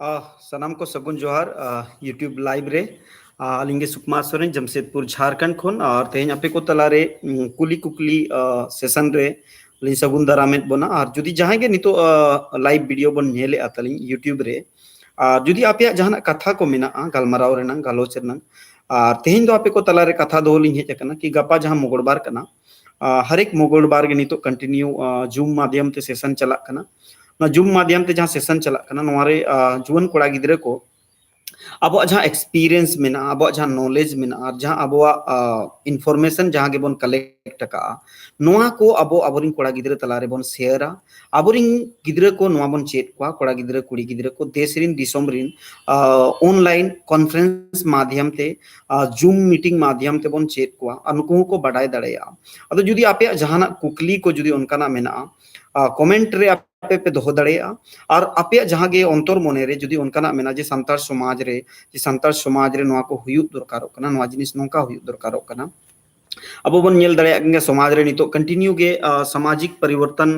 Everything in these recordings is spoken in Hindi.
सनाम को सगुन जोहार यूट्यूब लाइव रे अलिंगे सुकुमार सोरेन जमशेदपुर झारखंड खन और तेज आपे को तलारे कुली कुकली सेशन रे लिंग सगुन दारामेद बना और जुदी जहां के नितो लाइव वीडियो बन नेले अतलिंग यूट्यूब रे जुदी आपे जहां कथा को मेना गलमराव रेना गालोच रेना और तेज दो आपे को तलारे कथा दो लिंग हेज कना कि गपा जहां मंगलबार कना हर एक मंगलबार के नितो कंटिन्यू जूम माध्यम ते सेशन चला कना जूम माध्यम ते जहां सेशन चला कना नोरे जुवन कोड़ा गिद्रे को अब जहां एक्सपीरियंस में अब जहां नॉलेज में जहां अब इनफॉर्मेशन जहां के बन कलेक्ट का नोआ को अब अबोरिन कोड़ा गिद्रे तलारे बन शेयरा अबोरिन गिद्रे को नोआ बन चेत को कोड़ा गिद्रे कुड़ी गिद्रे को देश रिन दिसोम रिन ऑनलाइन कॉन्फ्रेंस माध्यम ते जूम मीटिंग माध्यम ते बन चेत को अनुको को बढ़ाई दड़ेया अदो जुदी आपे जहां कुकली को जुदी उनका मेना कमेंट रे आपे पे दोहो दड़ेया और आपे जहां गे अंतर मने रे जुदी उनका मेना जे संतार समाज रे जे संतार समाज रे नोआ को हुयुत दरकारो कना नोआ जिनिस नोका हुयुत दरकारो कना अब बन नेल दड़े समाज रे नितो कंटिन्यू गे सामाजिक परिवर्तन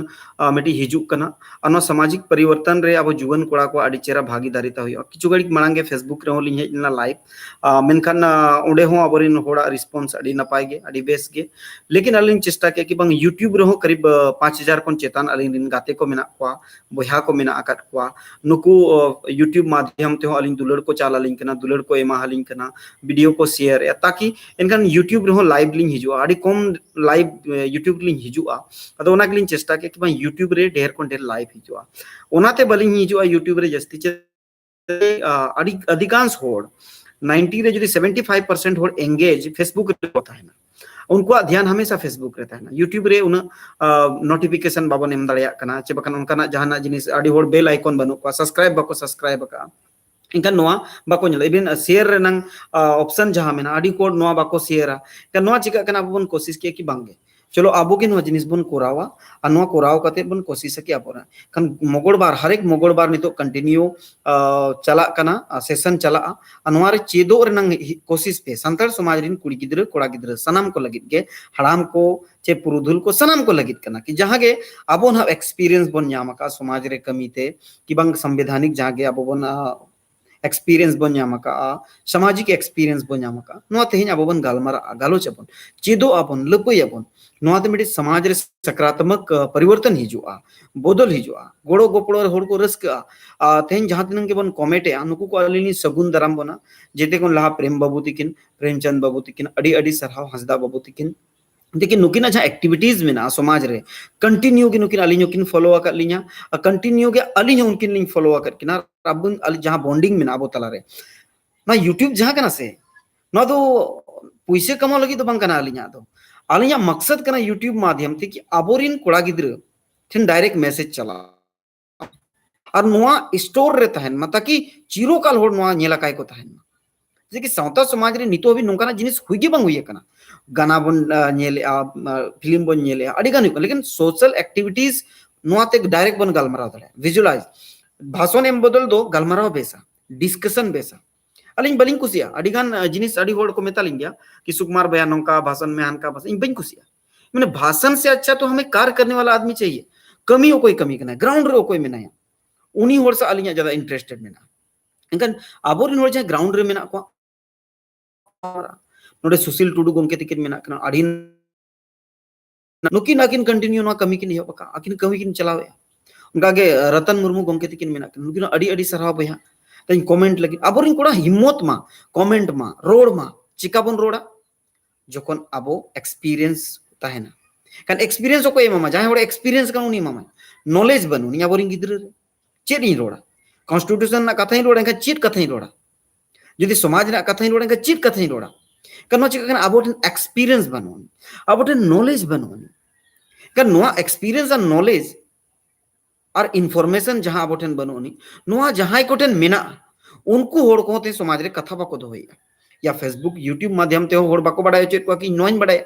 मेटी हिजू कना अनो सामाजिक परिवर्तन रे अब जुवन कोड़ा को आडी चेरा भागीदारीता हुई किछु गड़ी मांगे फेसबुक रे होली हेजना लाइव मेनखान ओडे हो अबरिन होड़ा रिस्पांस आडी नपाय गे आडी बेस गे लेकिन अलिन चेष्टा के कि बंग यूट्यूब रे हो करीब 5000 कोन चेतान अलिन दिन गाते को मेना को बोया को मेना आकात को नुकु यूट्यूब माध्यम ते हो अलिन दुलड़ को चाला लिंक कना दुलड़ को एमा हलिंग कना वीडियो को शेयर ताकि इनखान यूट्यूब रे हो लाइव लिंक हिजुआ आडी कम लाइव यूट्यूब लिंक हिजुआ अदो ओना लिंक चेष्टा के कि बा यूट्यूब रे ढेर कोन ढेर लाइव हिजुआ ओनाते बलिंग हिजुआ यूट्यूब रे जस्ती चे आडी अधिकांश होड़ 90 रे जदी 75% होड़ एंगेज फेसबुक रे होता है ना उनको ध्यान हमेशा फेसबुक रहता है ना यूट्यूब रे उन नोटिफिकेशन बाबन एम दड़िया कना चे बकन उनका जहाना जिनिस आडी होड़ बेल आइकन बनु को सब्सक्राइब बको सब्सक्राइब का इनका नोआ बाको नेल इवन शेयर रेनंग ऑप्शन जहां मेना आडी कोड नोआ बाको शेयरा का नोआ चिका कना बन कोशिश के कि बांगे चलो आबो के नोआ जिनिस बन कोरावा आ नोआ कोराव कते बन कोशिश के आबोरा कन मंगलबार हर एक मंगलबार नितो कंटिन्यू चला कना सेशन चला आ नोआ रे चेदो रेनंग कोशिश पे संतार समाज रिन कुड़ी गिद्र कोड़ा गिद्र सनाम को लगित के हड़ाम को चे पुरुधुल को सनाम को लगित कना कि जहां के आबो ना एक्सपीरियंस बन न्यामका समाज रे कमीते कि बंग संवैधानिक जहां के आबो बन एक्सपीरियंस बन न्यामका सामाजिक एक्सपीरियंस बन न्यामका नोआ तेहिन आबो बन गालमारा गालोच अपन चेदो अपन लपय अपन नोआ ते मिडी समाज रे सकारात्मक परिवर्तन हिजुआ बदल हिजुआ गोड़ो गोपड़ो होड़ को रस्का तेहिन जहां तिनन के बन कमेटे नुकु को अलिनी सगुन दराम बना जेते कोन लहा प्रेम बाबू तिकिन प्रेमचंद बाबू तिकिन अडी अडी सरहाव हंसदा बाबू तिकिन देखिए नुकिना जहां एक्टिविटीज में ना समाज रे कंटिन्यू के नुकिन अलिनो किन फॉलो आकर लिया कंटिन्यू के अलिनो उनकिन लिंक फॉलो आकर किना अब जहां बॉन्डिंग में ना अबो तला रे ना यूट्यूब जहां कना से ना तो पैसे कमाओ लगी तो बंग कना अलिया तो अलिया मकसद कना यूट्यूब माध्यम थे कि अबोरिन कोड़ा गिद्र थिन डायरेक्ट मैसेज चला और नोआ स्टोर रे तहन मता कि चिरो काल होड़ नोआ नेला काय को तहन जे कि सावता समाज रे नितो भी नोंकाना जिनिस हुइगे बंग हुइए कना गाना बन नेले फिल्म बन नेले अड़ी गान लेकिन सोशल एक्टिविटीज नोआते डायरेक्ट बन गलमराव दड़े विजुअलाइज भाषण एम बदल दो गलमराव बेसा डिस्कशन बेसा अलिंग बलिंग कुसिया अड़ी गान जिनिस अड़ी होड़ को मेतालिंग गया कि सुकुमार भैया नोंका भाषण में हनका भाषण इन बन कुसिया मैंने भाषण से अच्छा तो हमें कार्य करने वाला आदमी चाहिए कमी हो कोई कमी कना ग्राउंड रे कोई मेना उनी होड़ से अलिंग ज्यादा इंटरेस्टेड मेना इनकन आबोरिन होड़ जे ग्राउंड रे मेना को नोडे सुशील टुडू गोंके तिकिन मेना कना अड़ी नुकिन आकिन कंटिन्यू ना कमी किन हेबका आकिन कमी किन चलावे उनका के रतन मुर्मू गोंके तिकिन मेना कना नुकिन अड़ी अड़ी सरहाव बया तई कमेंट लगी अबोरिन कोड़ा हिम्मत मा कमेंट मा रोड मा चिका बन रोड़ा जखन आबो एक्सपीरियंस ताहेना कान एक्सपीरियंस को एमा जहां होड़े एक्सपीरियंस का उनी मामा नॉलेज बनू नि आबोरिन गिद्र चेद इन रोड़ा कॉन्स्टिट्यूशन ना कथा इन रोड़ा का चेद कथा इन रोड़ा यदि समाज ना कथा इन रोड़ा का चेद कथा इन रोड़ा कनो चिका कना अबाउट एक्सपीरियंस बनोन अबाउट नॉलेज बनोन कन नोआ एक्सपीरियंस और नॉलेज और इन्फॉर्मेशन जहां अबाउट बनोनी नोआ जहां कोटेन मेना उनको होड़ को ते समाज रे कथा बाको दोहैया या फेसबुक यूट्यूब माध्यम ते होड़ बाको बडाय चेत को कि नोइन बडाय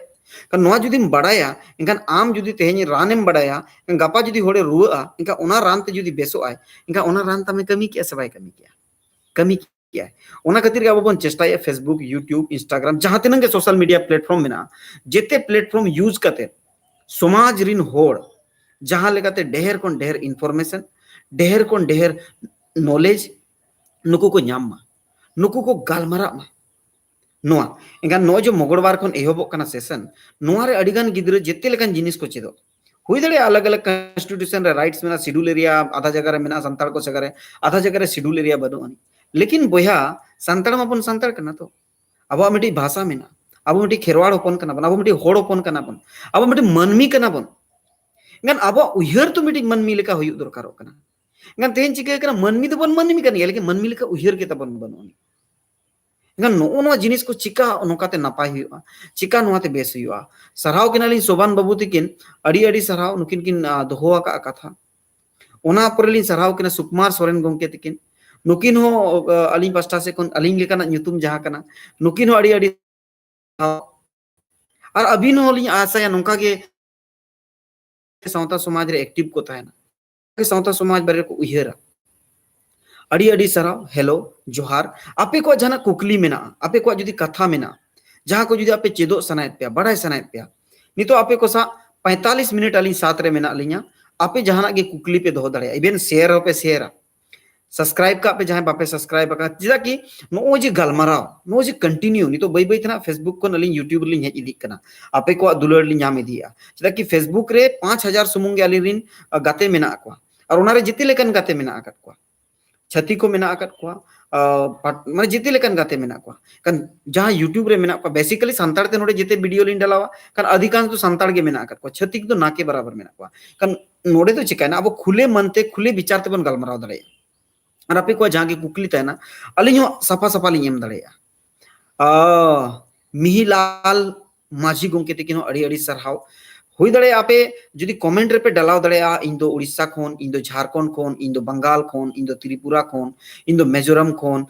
कन नोआ जुदी बडाया इनकन आम जुदी तेहेन रानेम बडाया गपा जुदी होड़े रुआ इनका ओना रान ते जुदी बेसो आय इनका ओना रान तमे कमी किया सबाय कमी क्या है ओना खातिर अब बन चेष्टा है फेसबुक यूट्यूब इंस्टाग्राम जहां तिनंगे सोशल मीडिया प्लेटफॉर्म में ना जेते प्लेटफॉर्म यूज करते समाज रिन होड़ जहां लेगाते ढेर कोन ढेर इंफॉर्मेशन ढेर कोन ढेर नॉलेज नुकु को ᱧᱟᱢ मा नुकु को गालमारा मा नोआ एंगान नो जो मंगलवार खन एहबोग कना सेशन नोआ रे अडिगान गिद्रा जेते लेकान जिनिस को चेदो हुई दड़े अलग अलग कॉन्स्टिट्यूशन रे राइट्स मेना शेड्यूल एरिया आधा जगह रे मेना संताल को जगह रे आधा जगह रे शेड्यूल एरिया बनो लेकिन बोया संताल मापन संताल कना तो अब मिट्टी भाषा मेना अब मिट्टी खेरवाड़ होपन कना बन अब मिट्टी होड़ होपन कना बन अब मिट्टी मनमी कना बन गन अब उहर तो मिट्टी मनमी लेका हुई दरकार कना गन तेन चिके कना मनमी तो बन मनमी कना लेकिन मनमी लेका उहर के तबन बन गन नो जिनिस को चिका नोकाते नपाय हुआ चिका नोआते बेस हुआ सरहाव किनाली सोबान बाबू तिकिन अड़ी अड़ी सरहाव नुकिन किन दोहो का कथा ओना परलिन सरहाव किना सुकुमार सोरेन गोंके तिकिन नुकिन हो अलिन पास्टा से कोन अलिन लेकाना ᱧᱩᱛᱩᱢ जहां कना नुकिन हो अड़ी अड़ी और अभी नो लिन आशा या नोका के सावता समाज रे एक्टिव को ताहेना के सावता समाज बारे को उयहरा अड़ी अड़ी सराव हेलो जोहार आपे को जहां कुकली मेना आपे को जुदी कथा मेना जहां को जुदी आपे चेदो सनायत पे बड़ाय सनायत पे नितो आपे को सा 45 मिनट अली साथ रे मेना अलिया आपे जहां के कुकली पे दो दड़े इवन शेयर हो पे शेयर सब्सक्राइब का पे जहां बापे सब्सक्राइब का जिदा कि नो जी गलमाराव नो जी कंटिन्यू नितो बई बई तना फेसबुक को नलिन यूट्यूब लिन हेज इदी कना आपे को दुलड़ लिन नाम इदिया जिदा कि फेसबुक रे 5000 सुमुंग गे अलिन गाते मेना को और उनारे जिते लेकन गाते मेना आकत को छती को मेना आकत को माने जिते लेकन गाते मेना को कन जहां यूट्यूब रे मेना को बेसिकली संताड़ ते नोडे जिते वीडियो लिन डालावा कन अधिकांश तो संताड़ के मेना आकत को छती तो नाके बराबर मेना को कन नोडे तो चिकाना अब खुले मनते खुले विचार ते बन गलमाराव दड़े और आपे को जहां के कुकली तहना अलिन सफा सफा लिन एम दड़े मिहिलाल माझी गोंके तिकिन अड़ी अड़ी सरहाव हुई दड़े आपे जुदी कमेंट रे पे डलाव दड़े इन दो उड़ीसा खोन इन दो झारखंड खोन इन दो बंगाल खोन इन दो त्रिपुरा खोन इन दो मिजोरम खोन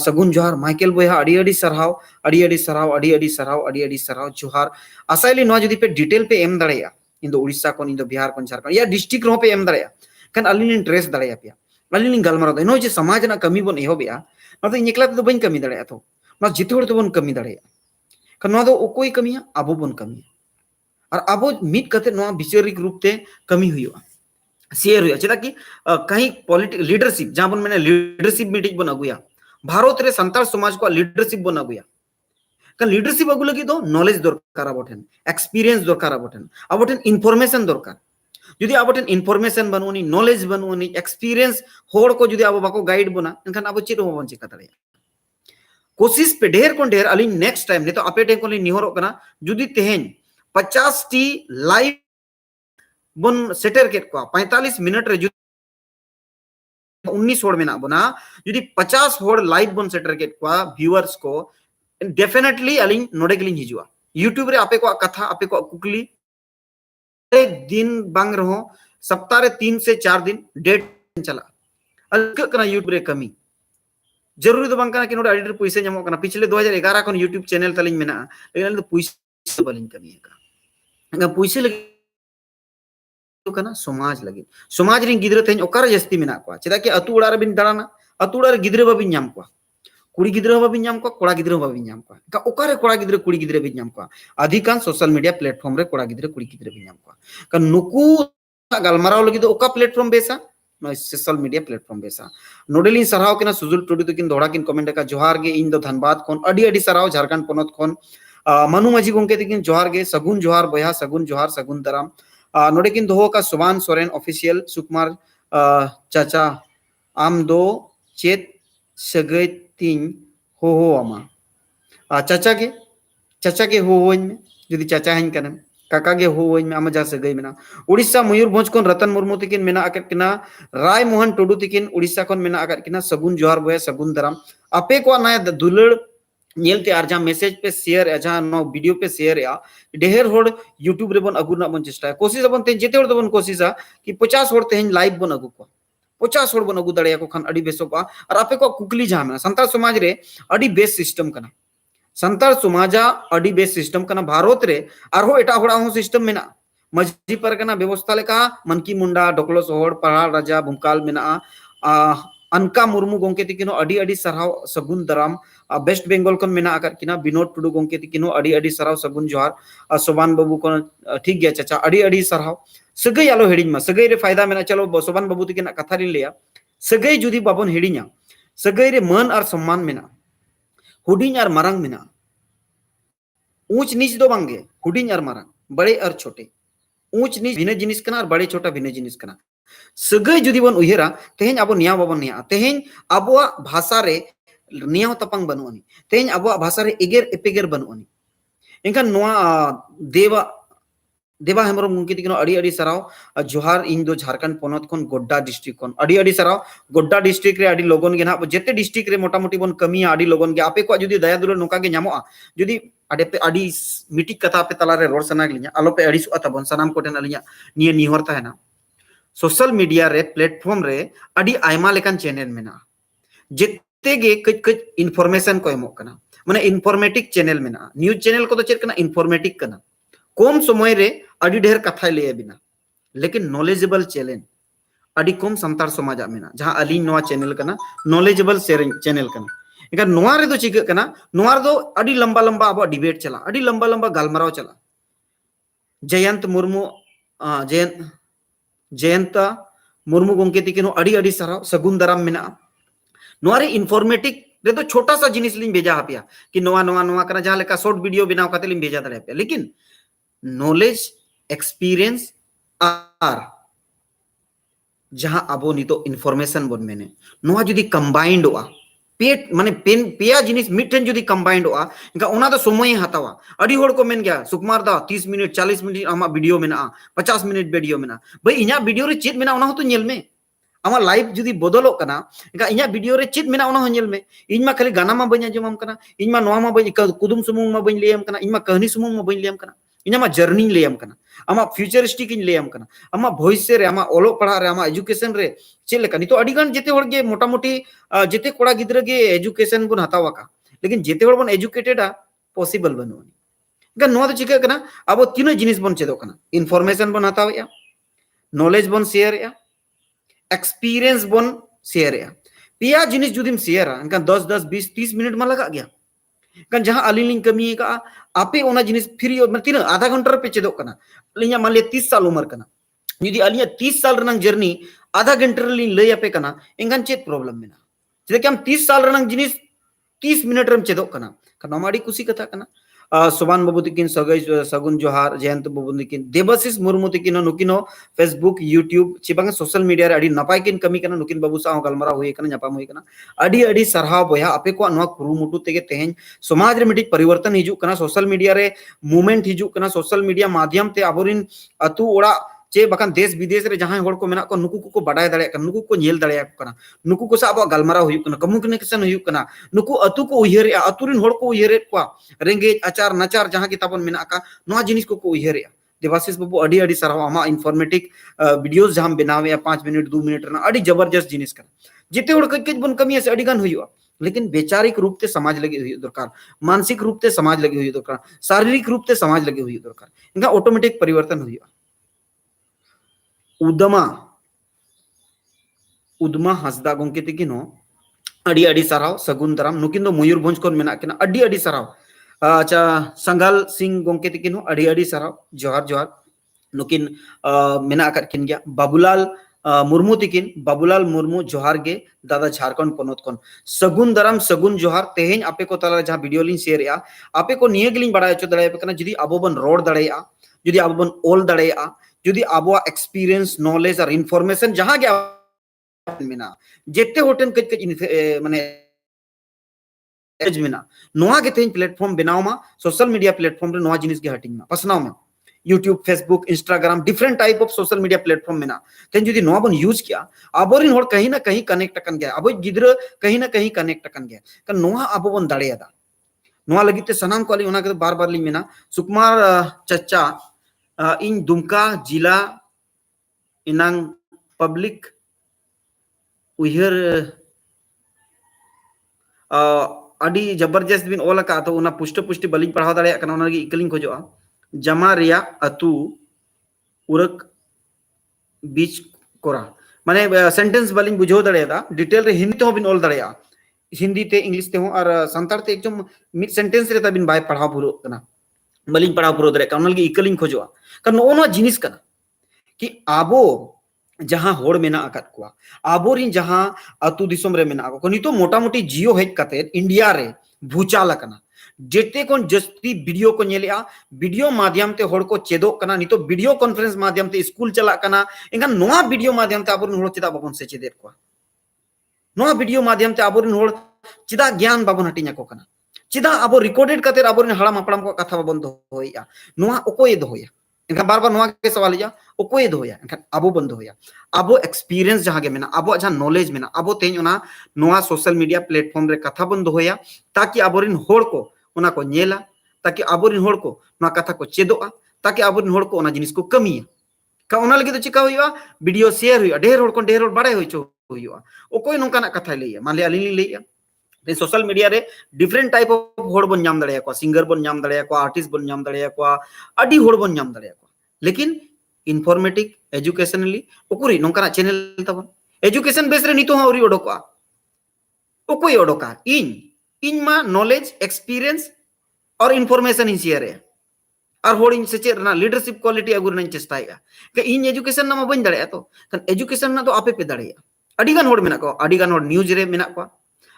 सगुन जोहार माइकल बोया अड़ी अड़ी सरहाव अड़ी अड़ी सरहाव अड़ी अड़ी सरहाव अड़ी अड़ी सरहाव जोहार आसाइली नो जुदी पे डिटेल पे एम दड़े इन दो उड़ीसा खोन इन दो बिहार खोन झारखंड या डिस्ट्रिक्ट रो पे एम दड़े कन अलिन इंटरेस दड़े पे अलिन गलमारा नो जे समाज ना कमी बन एहोबेया ना तो इनकला तो बन कमी दड़े तो ना जिते होड़ तो बन कमी दड़े कन नो दो ओकोई कमिया आबो बन कमी और अब मिट कते नो विचारिक रूप ते कमी हुआ शेयर हुआ चेदा कि कहीं पॉलिटिक लीडरशिप जहां बन मैंने लीडरशिप मीटिंग बन अगुया भारत रे संताल समाज को लीडरशिप बन अगुया कन लीडरशिप अगु लगी दो नॉलेज दरकार अबोठन एक्सपीरियंस दरकार अबोठन इनफॉरमेशन दरकार जुदी अबोठन इनफॉरमेशन बनोनी नॉलेज बनोनी एक्सपीरियंस होड़ को जुदी अब बाको गाइड बना एनखान अब चेद हो बन चिका दड़े कोशिश पे ढेर को ढेर अली नेक्स्ट टाइम ने तो आपे टेन को निहोरो कना जुदी तेहेन 50 टी लाइव बन सेटर के 45 मिनट रे 19 होड़ में ना बना जुदी 50 होड़ लाइव बन सेटर के व्यूअर्स को डेफिनेटली अलिंग नोडे गलिंग हिजुआ यूट्यूब रे आपे को कथा आपे को कुकली एक दिन बांग रहो सप्ताह रे 3 से 4 दिन डेट चला अलग कना यूट्यूब रे कमी जरूरी तो बांग कना कि नोडे एडिटर पैसे जमो कना पिछले 2011 खन यूट्यूब चैनल तलिंग मेना लेकिन तो पैसे बलिंग कमी का पैसे लगे कना समाज लगे समाज रे गिद्रा तेन ओकार जस्ती मेना को चेदा कि अतु उड़ा रे बिन दाना अतु उड़ा रे गिद्रा बाबिन नाम को कुड़ी गिद्रा बाबिन नाम को कोड़ा गिद्रा बाबिन नाम को का ओकार रे कोड़ा गिद्रा कुड़ी गिद्रा बिन नाम को अधिकांश सोशल मीडिया प्लेटफॉर्म रे कोड़ा गिद्रा कुड़ी गिद्रा बिन नाम को का नुकु गलमाराव लगी तो ओका प्लेटफॉर्म बेसा नो सोशल मीडिया प्लेटफॉर्म बेसा नोडेलिन सरहाव केना सुजुल टुडू तो किन दोड़ा किन कमेंट का जोहार गे इन दो धनबाद कोन अडी अडी सरहाव झारखंड पोनत कोन मनु माझी गोंके तिकिन जोहार गे सगुन जोहार बया सगुन जोहार सगुन दराम नोडे किन दोहो का सुबान सोरेन ऑफिशियल सुकुमार चाचा आम दो चेत सगै तिन हो आमा चाचा के हो में जदि चाचा हन कना काका गे हो में आमा जा सगै मेना उड़ीसा मयूरभंज कोन रतन मुर्मू तिकिन मेना आकत किना राय मोहन टुडू तिकिन उड़ीसा कोन मेना आकत किना सगुन जोहार बया सगुन दराम आपे को ना दुलड़ नेलते आर जहां मैसेज पे शेयर या जहां नो वीडियो पे शेयर या ढेर होड़ यूट्यूब रे बन अगुना बन चेष्टा कोशिश बन ते जेते होड़ बन कोशिशा कि 50 होड़ तेहन लाइव बन अगु को 50 होड़ बन अगु दड़िया को खान अडी बेसो पा और आपे को कुकली जहां में संताल समाज रे अडी बेस सिस्टम कना संताल समाजा अडी बेस सिस्टम कना भारत रे आरो एटा होड़ा हो सिस्टम मेना मजी परगना व्यवस्था लेका मनकी मुंडा डोकलो सोहड़ पहाड़ राजा भूमकाल मेना अनका मुर्मू गोंके तिकिनो अडी अडी सरहाव सगुन दराम वेस्ट बेंगल कोन मेना आकर किना विनोद टुडू गोंके तिकिनो अडी अडी सरहाव सगुन जोहार सोबान बाबू कोन ठीक गया चाचा अडी अडी सरहाव सगै आलो हेडिंग मा सगै रे फायदा मेना चलो सोबान बाबू तिकिना कथा रि लेया सगै जुदी बाबन हेडिंया सगई रे मन और सम्मान मेना हुडिंग और मारंग मेना ऊंच नीच दो बांगे हुडिंग और मारंग बड़े और छोटे ऊंच नीच भिन्न जिनिस कना और बड़े छोटा भिन्न जिनिस कना सगई जुदी बन उयहरा तेहेन आबो निया बाबन निया तेहेन आबो भाषा रे निया तपंग बनुआनी तेहेन आबो भाषा रे एगेर एपेगेर बनुआनी इनखान नोआ देवा देवा हेमरम गुंकी तिकिनो अड़ी अड़ी सराव जोहार इन दो झारखंड पोनत कोन गोड्डा डिस्ट्रिक्ट कोन अड़ी अड़ी सराव गोड्डा डिस्ट्रिक्ट रे अड़ी लोगन गे ना जेते डिस्ट्रिक्ट रे मोटा मोटी बन कमिया अड़ी लोगन गे आपे को जुदी दया दुलार नोका गे ᱧᱟᱢᱚᱜᱼᱟ जुदी अडे पे अड़ी मिटिक कथा पे तला रे रोड सना गिलिया आलो पे अड़ी सुआ तबन सनाम कोटेन अलिया निये निहर ताहेना सोशल मीडिया रे प्लेटफॉर्म रे अड़ी आयमा लेकान चैनल मेना जेते गे कच कच इन्फॉर्मेशन को एमोक कना माने इन्फॉर्मेटिक चैनल मेना न्यूज चैनल को तो चेक कना इन्फॉर्मेटिक कना कम समय रे अड़ी ढेर कथा ले बिना लेकिन नॉलेजेबल चैनल अड़ी कम संतार समाज मेना जहां अली नोआ चैनल कना नॉलेजेबल चैनल कना इनका नोआ रे दो चिक कना नोआ दो अड़ी लंबा लंबा अब डिबेट चला अड़ी लंबा लंबा गालमराव चला जयंत मुर्मू जयंत मुर्मू गोंके तिकिनो अड़ी अड़ी सराव सगुन दाराम मेना नोआ रे इन्फॉर्मेटिक रे तो छोटा सा जिनिस लिंग भेजा हापिया कि नोआ नोआ नोआ कना जहां लेका शॉर्ट वीडियो बनाव काते लिंग भेजा दरे पे लेकिन नॉलेज एक्सपीरियंस आर जहां आबो नितो इन्फॉर्मेशन बन मेने नोआ जुदी कंबाइंड होआ पेट माने पेन पेया जिनिस मिटन जुदी कंबाइंड होआ इनका ओना तो समय हतावा अड़ी होड़ को मेन गया सुकुमार दा 30 मिनट 40 मिनट आमा वीडियो मेना 50 मिनट वीडियो मेना भाई इना वीडियो रे चेत मेना ओना हो तो नेल में आमा लाइफ जुदी बदलो कना इनका इना वीडियो रे चेत मेना ओना हो नेल में इनमा खाली गाना मा बन्या जमाम कना इनमा नोआ मा बन कुदुम सुमुंग मा बन लेयम कना इनमा कहानी सुमुंग मा बन लेयम कना इनमा जर्नी लेयम कना आमा फ्यूचरिस्टिक इन लेयम कना आमा भविष्य रे आमा ओलो पढ़ा रे आमा एजुकेशन रे चे लेका नितो अडिगान जेते होड़ गे मोटा मोटी जेते कोड़ा गिद्र गे एजुकेशन बन हतावा का लेकिन जेते होड़ बन एजुकेटेड आ पॉसिबल बनुनी गा नो तो चिका कना अब तीन जिनिस बन चेदो कना इन्फॉर्मेशन बन हतावा नॉलेज बन शेयर या एक्सपीरियंस बन शेयर या पिया जिनिस जुदिम शेयर इनका 10 10 20 30 मिनट में लगा गया kan जहां अलिंग कमी का आपे ओना जिनिस फ्री मतलब तीन आधा घंटा पे चेदो कना अलिया मान ले 30 साल उम्र कना यदि अलिया 30 साल रनंग जर्नी आधा घंटा लिंग लय आपे कना एंगन चेत प्रॉब्लम मेना चेदे कि हम 30 साल रनंग जिनिस 30 मिनट रम चेदो कना कनामाडी खुशी कथा कना सुबान बाबू तिकिन सगई सगुन जोहार जयंत बाबू तिकिन देवशिष मुर्मू तिकिन नुकिनो फेसबुक यूट्यूब चिबांग सोशल मीडिया रे अडी नपाय किन कमी कना नुकिन बाबू सा गलमरा हुई कना न्यापाम हुई कना अडी अडी सरहाव बया आपे को नवा कुरुमुटु तेगे तेहेन समाज रे मिटिक परिवर्तन हिजु कना सोशल मीडिया रे मूवमेंट हिजु कना सोशल मीडिया माध्यम ते आबोरिन अतु ओड़ा चे बकान देश विदेश रे जहां होड़ को मेना को नुकु को बाडाय दाड़े कना नुकु को नेल दाड़े कना नुकु को सा अब गलमरा हुई कना कम्युनिकेशन हुई कना नुकु अतु को उयहरे अतुरिन होड़ को उयहरे को रेंगेज आचार नाचार जहां की ताबन मेना का नवा जिनिस को उयहरे देवाशीष बाबू अडी अडी सरहाव आमा इन्फॉर्मेटिक वीडियोस जहां बनावे 5 मिनट 2 मिनट ना अडी जबरदस्त जिनिस कना जेते होड़ कज कज बन कमी से अडी गान हुईवा लेकिन वैचारिक रूप से समाज लगे हुई दरकार मानसिक रूप से समाज लगे हुई दरकार शारीरिक रूप से समाज लगे हुई दरकार इनका ऑटोमेटिक परिवर्तन हुईवा उदमा उदमा हसदा गोंके तिकिनो अडी अडी सराव सगुन दाराम नुकिन दो मयूरभंज कोन मेना किना अडी अडी सराव अच्छा संगाल सिंह गोंके तिकिनो अडी अडी सराव जोहार जोहार नुकिन मेना कर किन गया बाबूलाल मुर्मू तिकिन बाबूलाल मुर्मू जोहार गे दादा झारखंड पोनोत कोन सगुन दाराम सगुन जोहार तेहेन आपे को तला जहां वीडियो लिंग शेयर या आपे को निये गिलिंग बड़ा चो दड़ाय पे कना जदी आबो बन रोड दड़ाया जदी आबो बन ओल दड़ाया जदी आबो एक्सपीरियंस नॉलेज और इन्फॉर्मेशन जहां गया मेना जेते होटन कज कज माने एज मेना नोआ के तेन प्लेटफॉर्म बनाव मा सोशल मीडिया प्लेटफॉर्म रे नोआ जिनिस के हटिंग मा पसनाव मा YouTube Facebook Instagram different type of social media platform मेना तेन जदी नोआ बन यूज किया आबोरिन होड़ कहीं ना कहीं कनेक्ट कन गया अब गिद्र कहीं ना कहीं कनेक्ट कन गया का नोआ आबो बन दाड़ेयादा नोआ लगिते सनाम को ओना के बार बार लिंग मेना सुकुमार चच्चा इन दुमका जिला इनांग पब्लिक उयहर अडी जबरदस्त बिन ओला का तो उना पुष्ट पुष्टि बलिंग पढ़ाव दाड़े कना उना गे इकलिंग खोजोआ जमा रिया अतु उरक बीच कोरा माने सेंटेंस बलिंग बुझो दाड़ेदा डिटेल रे हिंदी तो बिन ओल दाड़ेया हिंदी ते इंग्लिश ते हो और संतार ते एकदम मिड सेंटेंस रे तबिन बाय पढ़ाव पुरो कना बलिंग पढ़ाव पुरो दाड़े कना उना गे इकलिंग खोजोआ का नो नो जिनिस कना कि आबो जहां होड़ मेना आकात कोआ आबोरिन जहां अतु दिसोम रे मेना को नितो मोटा मोटी जियो हेज कते इंडिया रे भूचाल कना जेते कोन जस्ती वीडियो को नेलेआ वीडियो माध्यम ते होड़ को चेदो कना नितो वीडियो कॉन्फ्रेंस माध्यम ते स्कूल चला कना एंगन नोआ वीडियो माध्यम ते आबोरिन होड़ चेदा बाबन से चेदेर को नोआ वीडियो माध्यम ते आबोरिन होड़ चेदा ज्ञान बाबन हटिnya को कना चेदा आबो रिकॉर्डेड कते आबोरिन हड़ाम हपड़ाम को कथा बाबन दोहोया नोआ ओकोय दोहोया इनका बार बार नोआ के सवाल या ओकोय दोहोया इनका आबो बन दोहोया आबो एक्सपीरियंस जहां के मेना आबो जहां नॉलेज मेना आबो तेन ओना नोआ सोशल मीडिया प्लेटफॉर्म रे कथा बन दोहोया ताकि आबोरिन होड़ को ओना को नेला ताकि आबोरिन होड़ को नोआ कथा को चेदोआ ताकि आबोरिन होड़ को ओना जिनिस को कमिया का ओना लगे तो चिका हुआ वीडियो शेयर हुआ ढेर होड़ को ढेर होड़ बाड़ाय होइचो हुआ ओकोय नोंकाना कथा लैया मान ले अलिली लैया ते सोशल मीडिया रे डिफरेंट टाइप ऑफ होड़ बन नाम दड़ेया को सिंगर बन नाम दड़ेया को आर्टिस्ट बन नाम दड़ेया को अडी होड़ बन नाम दड़ेया को लेकिन इनफॉर्मेटिव एजुकेशनली ओकुरी नोंकाना चैनल तबन एजुकेशन बेस रे नितो औरी ओडोका ओकोय ओडोका इन मा नॉलेज एक्सपीरियंस और इनफॉर्मेशन इन शेयर है और होड़ से चेद ना लीडरशिप क्वालिटी अगुर नन चेष्टाया के इन एजुकेशन ना बन दड़ेया तो कन एजुकेशन ना तो आपे पे दड़ेया अडी गान होड़ मेना को अडी गान होड़ न्यूज रे मेना को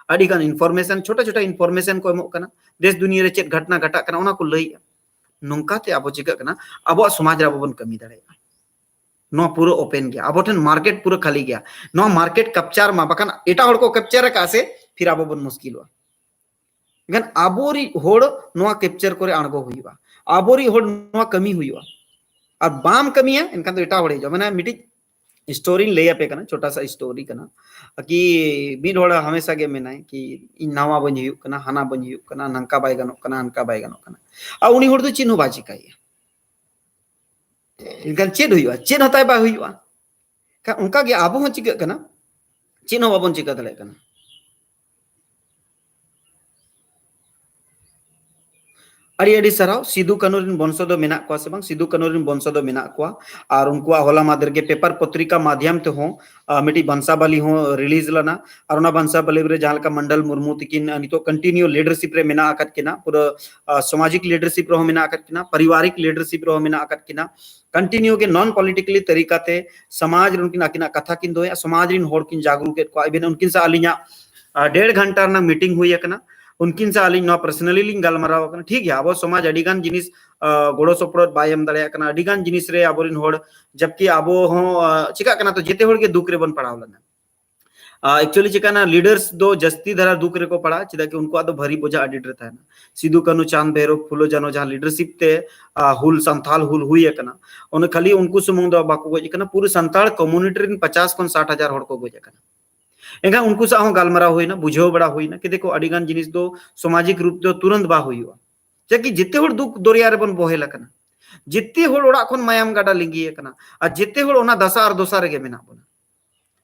अडी गान इनफॉर्मेशन छोटा छोटा इनफॉर्मेशन को एमोक कना देश दुनिया रे चेद घटना घटा कना ओना को लैया नोंकाते आबो चिका कना आबो समाज रे आबो बन कमी दड़ेया नो पूरा ओपन गया आबो ठन मार्केट पूरा खाली गया नो मार्केट कैप्चर मा बकन एटा होड़ को कैप्चर का से फिर आबो बन मुश्किल हुआ गन आबोरी होड़ नोआ कैप्चर करे अणगो हुईवा आबोरी होड़ नोआ कमी हुईवा और बाम कमी है इनका तो एटा होड़े जो माने मिटी स्टोरी ले पे कना छोटा सा स्टोरी कना कि मिड होड़ हमेशा के मेना कि इन नावा बन हुई कना हना बन हुई कना नंका बाय गनो कना अनका बाय गनो कना आ उनी होड़ तो चिन्ह बाजी काई इनका चेद हुईवा चेद हताय बा हुईवा का उनका के आबो हो चिका कना चिन्ह बाबन चिका दले कना अड़ी अड़ी सराव सिदु कानून बंश दो मेना को से बांग सिदु कानून बंश दो मेना को और उनको होला मादर के पेपर पत्रिका माध्यम ते हो मिटी बंसावली हो रिलीज लना और ओना बंसावली रे जहां का मंडल मुर्मू तिकिन नितो कंटिन्यू लीडरशिप रे मेना आकत किना पूरा सामाजिक लीडरशिप रो मेना आकत किना पारिवारिक लीडरशिप रो मेना आकत किना कंटिन्यू के नॉन पॉलिटिकली तरीका ते समाज रे उनकिन आकिना कथा किन दोया समाज रिन होड़ किन जागरूक को इबेन उनकिन सा अलिया 1.5 घंटा ना मीटिंग हुई कना उनकिन से अली पर्सनली लिंग गलमाराव कना ठीक है आबो समाज अडिगान जिनिस गोड़ो सपोर्ट बाय एम दड़े कना अडिगान जिनिस रे आबोरिन होड़ जबकि आबो हो चिका कना तो जेते होड़ के दुख रे बन पड़ाव लना एक्चुअली चिका ना लीडर्स दो जस्ती धरा दुख रे को पड़ा चिदा कि उनको आदो भारी बोझा अडिट रहता है ना सिदु कानू चांद भैरव फुलो जानो जहां लीडरशिप ते हुल संथाल हुल हुई है कना उन खाली उनको सुमुंग दो बाको गोज कना पूरे संताल कम्युनिटी रिन 50 कोन 60 हजार होड़ को गोज कना एंगा उनको सा हो गालमारा हुई ना बुझो बड़ा हुई ना कि देखो अडिगान जिनिस दो सामाजिक रूप दो तुरंत बा हुईवा जबकि जिते होड़ दुख दोरिया रे बन बोहेला कना जिते होड़ ओड़ा खन मायाम गाडा लिंगी कना आ जिते होड़ ओना दशा और दोसा रे मेना बना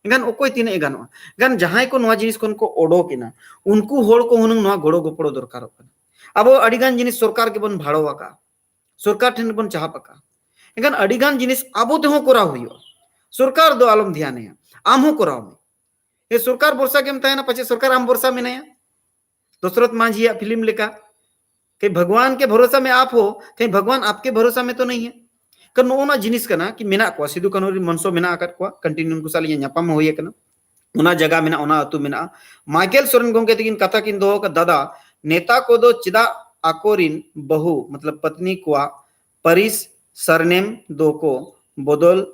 एंगान ओकोय तिने गानवा गान जहां को नवा जिनिस कोन को ओडो किना उनको होड़ को हुनंग नवा गोड़ो गोपड़ो दरकारो कना अब अडिगान जिनिस सरकार के बन भाड़ो वाका सरकार ठन बन चाह पका एंगान अडिगान जिनिस आबो ते हो कोरा हुईवा सरकार दो आलम ध्यान है आम हो कोरा ये सरकार बरसा के मताय ना पचे सरकार आम बरसा में नया दशरथ मांझी फिल्म लेका कहीं भगवान के भरोसा में आप हो कहीं भगवान आपके भरोसा में तो नहीं है कन नोना जिनिस कना कि मेना को सिदु कानून मनसो मेना आकत को कंटिन्यू को साली न्यापाम होय कना ओना जगह मेना ओना अतु मेना माइकल सोरेन गोंके तिकिन कथा किन दो का दादा नेता को दो चिदा आकोरिन बहु मतलब पत्नी को परिस सरनेम दो को बदल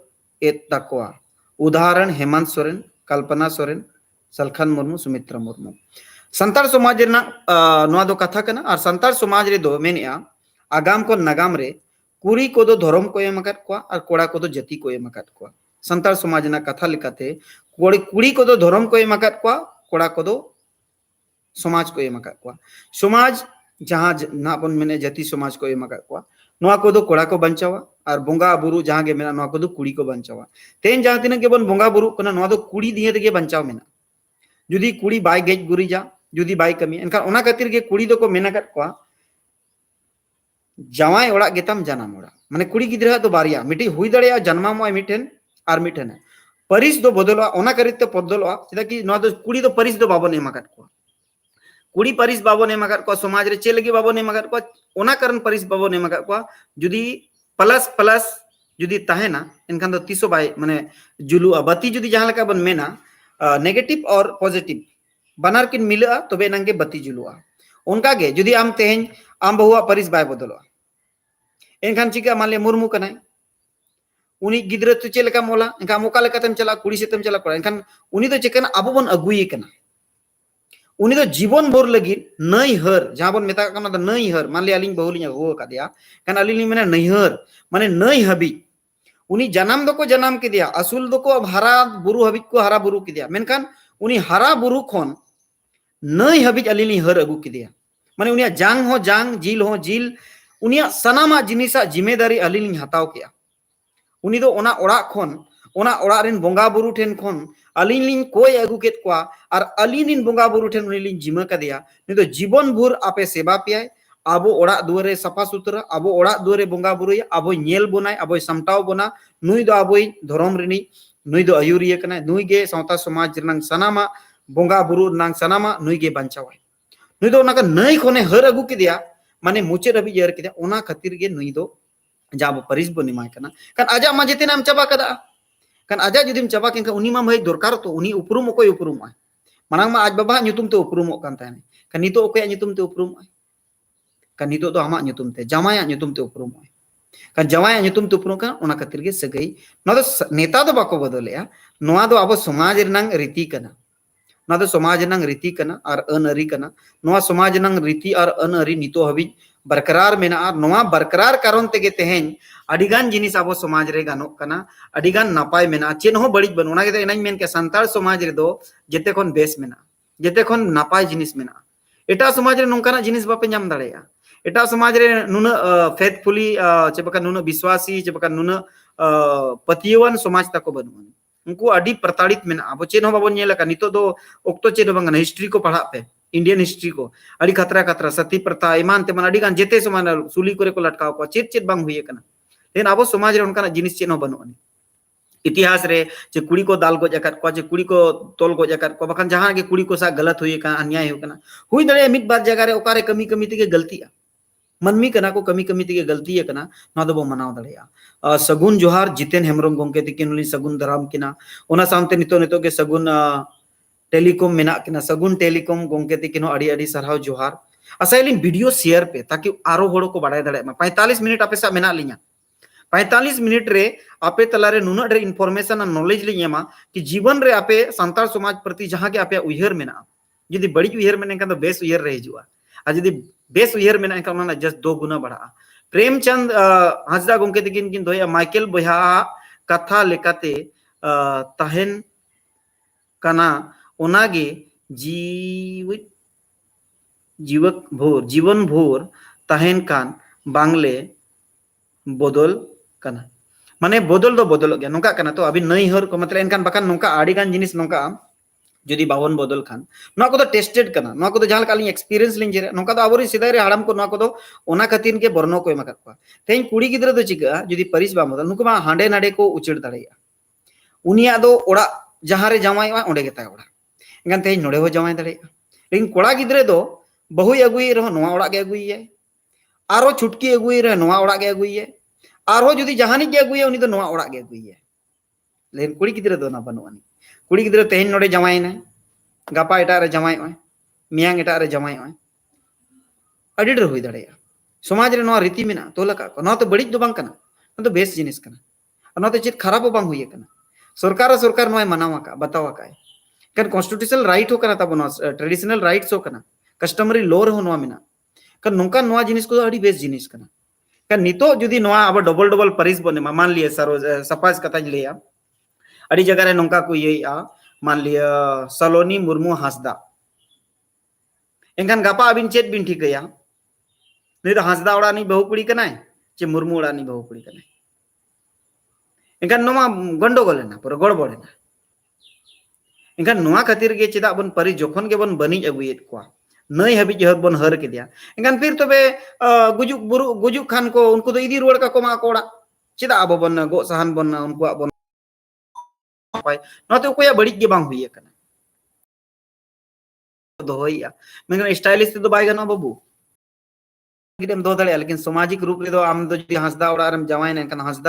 एत तकवा उदाहरण हेमंत सोरेन कल्पना सोरेन सलखान मुर्मू सुमित्रा मुर्मू संतार समाज रेना नोआ दो कथा कना और संतार समाज रे दो मेनिया आगाम को नगाम रे कुड़ी को दो धर्म को एम अकत को और कोड़ा को दो जाति को एम अकत को संतार समाज ना कथा लिखाते कुड़ी को दो धर्म को एम अकत को कोड़ा को दो समाज को एम अकत को समाज जहां ना बन मेने जाति समाज को एम अकत को नोआ को दो कोड़ा को बंचावा और बोंगा बुरु जहां के मेना नोआ को दो कुड़ी को बंचावा तेन जहां तिना के बन बोंगा बुरु कना नोआ दो कुड़ी दिए के बंचाव मेना जुदी कुड़ी बाय गेज गुरी जा जुदी बाय कमी एनका ओना खातिर के कुड़ी दो को मेना कत को जावाय ओड़ा गेतम जनाम ओड़ा माने कुड़ी गिद्रा तो बारिया मिटी हुई दड़या जन्मा मोय मिठेन आर मिठेन परिस दो बदलवा ओना करिते बदलवा चिदा कि नोआ दो कुड़ी दो परिस दो बाबन एमा कत को कुड़ी परिस बाबन एमा कत को समाज रे चेलगी बाबन एमा कत को ओना कारण परिस बाबन एमा कत को जुदी प्लस प्लस जुदी तहेना एनखान दो तीसो बाय माने जुलुआ बत्ती जुदी जहां लेका बन मेना नेगेटिव और पॉजिटिव बानार किन मिला तबे नंगे बत्ती जुलुआ उनका गे जुदी आम तेहें आम बहुआ परिस बाय बदलवा एनखान चिका मान लिया मुर्मू कनाय उनी गिद्र तो चेल का मोला एनखान मोका लेका तम चला कुड़ी से तम चला कोड़ा एनखान उनी तो चेकन आबो बन अगुई कना उनी तो जीवन भर लगी नैहर जहां बन मेता कना नैहर मान लिया अलिंग बहुलिंग हो का दिया kan अलिंग मेना नैहर माने नई हबी उनी जन्म दको जन्म के दिया असुल दको अब हरा बुरु हबी को हरा बुरु के दिया मेनखान उनी हरा बुरु खन नई हबी अलिंग हर अगु के दिया माने उनिया जांग हो जांग जिल हो जिल उनिया सनामा जिनिसा जिम्मेदारी अलिंग हताव किया उनी दो ओना ओड़ा खन ओना ओड़ा रेन बोंगा बुरु ठेन खन अलिंग लिंग कोई अगु केत कोआ और अलिंग लिंग बोंगा बुरु ठेन उनी लिंग जिम्मा का दिया नि तो जीवन भर आपे सेवा पिया आबो ओड़ा दुआरे सफा सुतरा आबो ओड़ा दुआरे बोंगा बुरुया आबो नेल बोनाय आबो समटाव बोना नुई दो आबो धर्म रिनी नुई दो आयुरिया कना नुई गे सावता समाज रनांग सनामा बोंगा बुरु नांग सनामा नुई गे बांचावाय नुई दो ओना का नई खने हर अगु के दिया माने मुचे रबी यर के दिया ओना खातिर गे नुई दो जाबो परिस बो निमाय कना kan aja ma jete nam chaba kada kan aja judim chaba ken ka uni ma bhai dorkar to uni uprum okoy uprum ay manang ma aj baba nyutum te uprum kan tane kan nito okoy nyutum te uprum ay kan nito do ama nyutum te jamaya nyutum te uprum ay kan jamaya nyutum te uprum kan ona khatir ge sagai no do neta do bako bodole ya noa do abo samaj renang riti kana ना तो समाज नंग रीति कना और अनअरी कना नोआ समाज नंग रीति और अनअरी नितो हबी बरकरार मेना और नोआ बरकरार कारण तेगे तेहें अडिगान जिनिस आबो समाज रे गानो कना अडिगान नापाय मेना चेन हो बड़ी बन ओना के इनाई मेन के संताल समाज रे दो जेते खन बेस मेना जेते खन नापाय जिनिस मेना एटा समाज रे नोंकाना जिनिस बापे नाम दाड़ेया एटा समाज रे नुना फेथफुली चेबका नुना विश्वासी चेबका नुना पतियवन समाज तको बनुन उनको अडी प्रताड़ित मेना अब चेन हो बाबन नेला का नितो दो ओक्तो चेन बंगना हिस्ट्री को पढ़ा पे इंडियन हिस्ट्री को अडी खतरा खतरा सती प्रथा ईमान ते मन अडी गान जेते समान सुली करे को लटकाव को चेत चेत बांग हुई कना लेकिन अब समाज रे उनका जिनिस चेन हो बनुन इतिहास रे जे कुड़ी को दाल गोज अकात को जे कुड़ी को तोल गोज अकात को बखन जहां के कुड़ी को सा गलत हुई का अन्याय हो कना हुई दड़े मित बार जगह रे ओकारे कमी कमी ते गलती मनमी कना को कमी कमी ते गलती है कना ना दो मनाव दड़ेया सगुन जोहार जितेन हेमरम गोंके तिकिन सगुन दराम किना ओना सामते नितो नितो के सगुन टेलीकॉम मेना किना सगुन टेलीकॉम गोंके तिकिन अड़ी अड़ी सरहाव जोहार असाइलिन वीडियो शेयर पे ताकि आरो होड़ो को बाड़ाय दड़े 45 मिनट आपे सा मेना लिया 45 मिनट रे आपे तलारे नुना रे इन्फॉर्मेशन नॉलेज लिया कि जीवन रे आपे संताल समाज प्रति जहां के आपे उयहर मेना यदि बड़ी उयहर मेने का तो बेस उयहर रह जुआ आ यदि बेस उयहर मेना का ना जस्ट 2 गुना बढ़ा प्रेमचंद हाजदा गोंके तकिन किन दोया माइकल बहा कथा लेकाते तहन कना ओनागे जीवन भोर तहन कान बांगले बदल कना माने बदल दो बदल गया नोका कना तो अभी नई हर को मतलब इनकान बकान नोका आड़ी गान जिनिस नोका जदि बावन बदल खान ना को तो टेस्टेड कना ना को तो जहां काली एक्सपीरियंस लिंग जेरे नोका तो आबोरी सिदाय रे हाड़ाम को ना को तो ओना खातिर के बर्नो को एमा करपा तेन कुड़ी गिद्रा दो चिका जदि परिस बा मदल नुको मा हांडे नाडे को उचड़ दाड़ेया उनिया दो ओड़ा जहां रे जमाई वा ओंडे गेता ओड़ा एंगन तेन नोडे हो जमाई दाड़ेया लेकिन कोड़ा गिद्रे दो बहु अगुई रहो नोआ ओड़ा के अगुई है आरो छुटकी अगुई रहे नोआ ओड़ा के अगुई है आरो जदि जहानी के अगुई है उनी तो नोआ ओड़ा के अगुई है लेकिन कुड़ी गिद्रा दो ना बनुआनी कुड़ी गिद्रा तेन नोडे जमाई ना गापा एटा रे जमाई ओय मियांग एटा रे जमाई ओय अडी डर हुई दड़ेया समाज रे नोआ रीति मेना तोलका को नोआ तो बड़ी दो बांग कना तो बेस जिनिस कना नोआ तो चित खराब बांग हुई कना सरकार नोआ मनावा का बतावा का कन कॉन्स्टिट्यूशनल राइट हो कना तब नोआ ट्रेडिशनल राइट्स हो कना कस्टमरी लॉ रे हो नोआ मेना कन नोका नोआ जिनिस को अडी बेस जिनिस कना कन नितो जदी नोआ अब डबल डबल परिस बने मान लिए सरो सपाज कथा लिया अड़ी जगह रे नोका को ये मान लिया सलोनी मुर्मू हासदा एंखान गापा अबिन चेत बिन ठीक गया नहीं तो हासदा ओड़ा नहीं बहु कुड़ी कनाय चे मुर्मू ओड़ा नहीं बहु कुड़ी कनाय एंखान नोमा गंडोगोल ना पूरा गड़बड़ ना एंखान नोआ खातिर गे चेदा बन परि जखन के बन बनी अगुयेत कोआ नई हबी जहर बन हर के दिया एंखान फिर तबे गुजुक खान को उनको तो इदी रोड का कोमा कोड़ा चेदा अब बन गो सहन बन उनको बन पाए नोते कोया बड़ी के बांग हुई कना दोहैया मेन स्टाइलिश तो बाय गना बाबू गिदम दो दड़े लेकिन सामाजिक रूप रे दो आम दो हासदा ओड़ा रम जवाइन एंखान हासदा